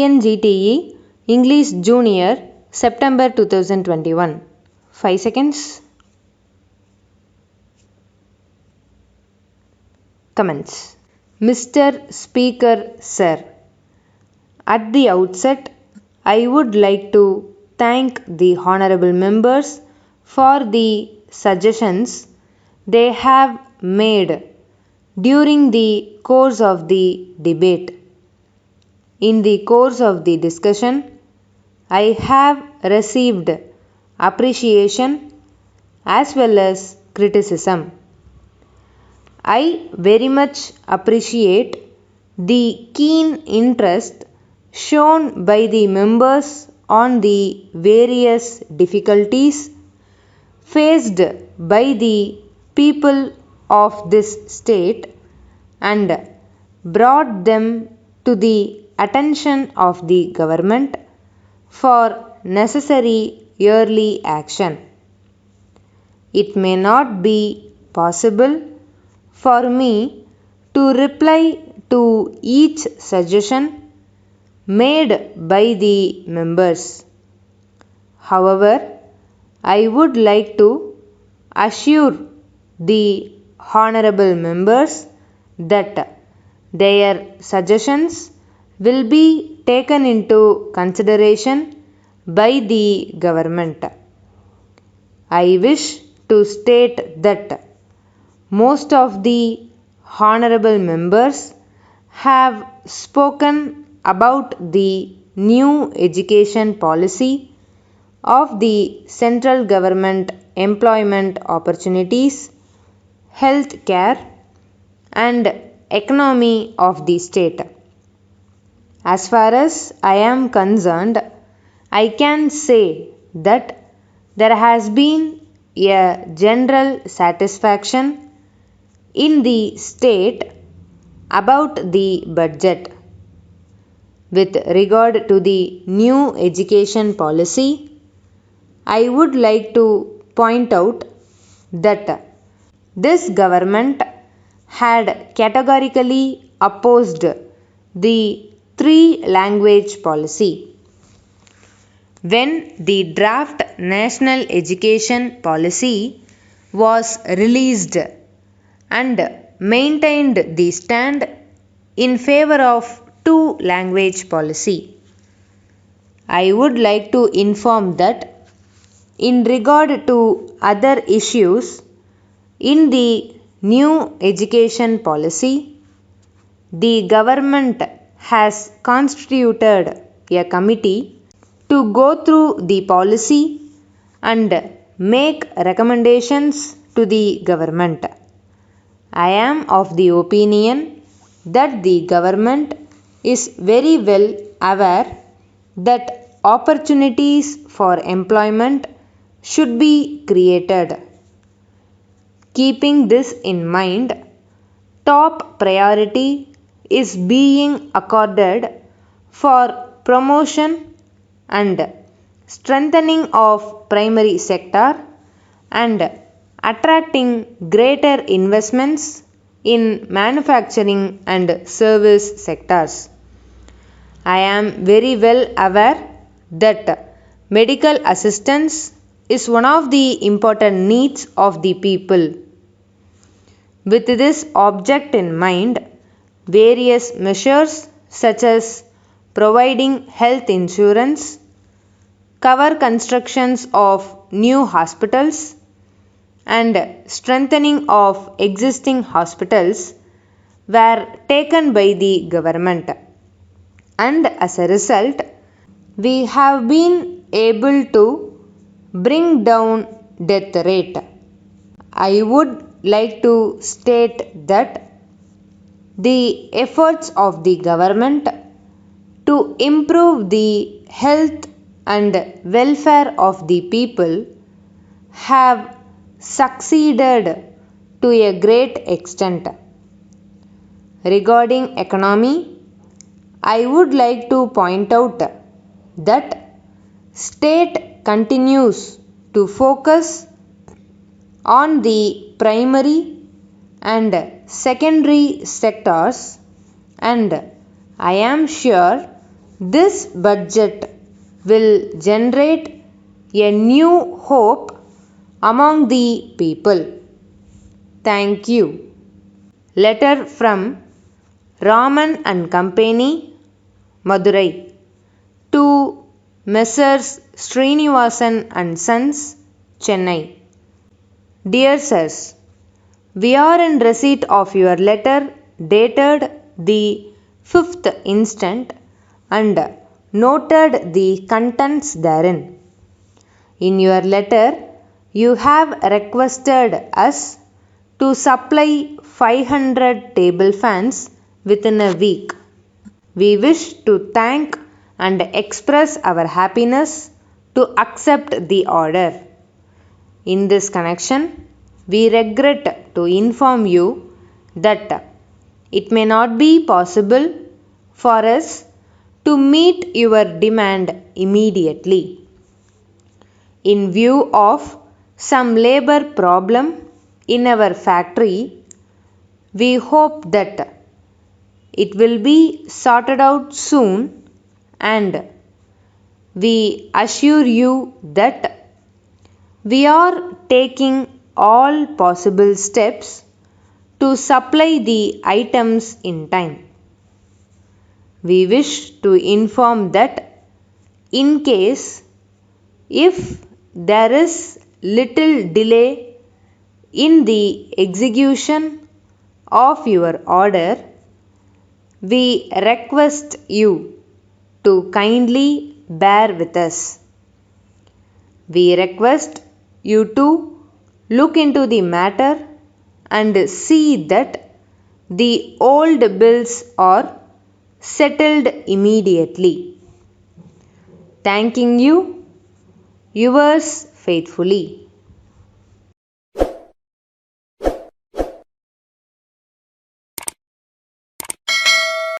TNGTE English Junior September 2021. 5 seconds. Comments. Mr. Speaker Sir, at the outset, I would like to thank the honorable members for the suggestions they have made during the course of the debate. In the course of the discussion, I have received appreciation as well as criticism. I very much appreciate the keen interest shown by the members on the various difficulties faced by the people of this state and brought them to the attention of the government for necessary early action. It may not be possible for me to reply to each suggestion made by the members. However, I would like to assure the honorable members that their suggestions will be taken into consideration by the government. I wish to state that most of the honorable members have spoken about the new education policy of the central government employment opportunities, health care, and economy of the state. As far as I am concerned, I can say that there has been a general satisfaction in the state about the budget. With regard to the new education policy, I would like to point out that this government had categorically opposed the three-language policy. When the draft National Education Policy was released and maintained the stand in favor of two-language policy, I would like to inform that in regard to other issues in the new education policy, the government has constituted a committee to go through the policy and make recommendations to the government. I am of the opinion that the government is very well aware that opportunities for employment should be created. Keeping this in mind, top priority is being accorded for promotion and strengthening of primary sector and attracting greater investments in manufacturing and service sectors. I am very well aware that medical assistance is one of the important needs of the people. With this object in mind, various measures such as providing health insurance, cover constructions of new hospitals, and strengthening of existing hospitals were taken by the government. And as a result, we have been able to bring down death rate. I would like to state that the efforts of the government to improve the health and welfare of the people have succeeded to a great extent. Regarding economy, I would like to point out that state continues to focus on the primary and secondary sectors, and I am sure This budget will generate a new hope among the people. Thank you. Letter from Raman and Company, Madurai, to Messrs. Srinivasan and Sons, Chennai. Dear Sirs, we are in receipt of your letter dated the 5th instant and noted the contents therein. In your letter, you have requested us to supply 500 table fans within a week. We wish to thank and express our happiness to accept the order. In this connection, we regret to inform you that it may not be possible for us to meet your demand immediately. In view of some labor problem in our factory, we hope that it will be sorted out soon, and we assure you that we are taking all possible steps to supply the items in time. We wish to inform that in case if there is little delay in the execution of your order, we request you to kindly bear with us. We request you to look into the matter and see that the old bills are settled immediately. Thanking you, yours faithfully.